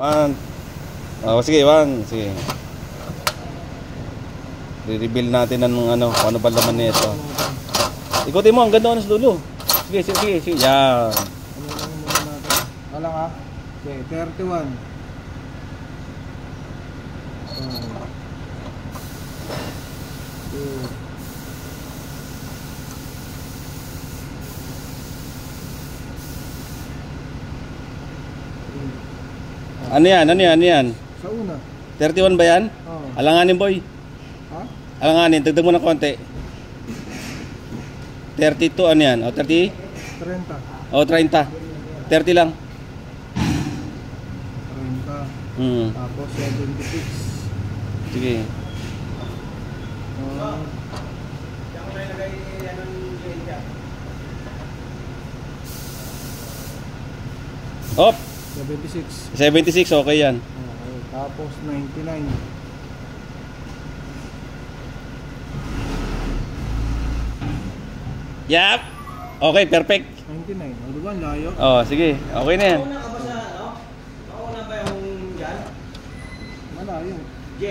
One. Oh, sige, one. Sige. Re-reveal natin ng ano, kung ano ba laman nito. Ikutin mo, ang ganda sa dulo. Sige, sige, sige, sige. Yan. Ano lang muna natin. Alang ha. Okay, 31. Two. Ano yan? Ano yan? Ano yan? Sa una. 31 ba yan? Oo. Alanganin, boy. Ha? Alanganin, dagdag mo ng konti. 32, ano yan? O, 30? 30. O, 30. 30 lang. 30. Tapos 76. Sige. Op! 76. 76, okay yan. Okay. Tapos 99. Yap! Okay, perfect. 99. O diba? Layo. Oh, sige. Okay na yan.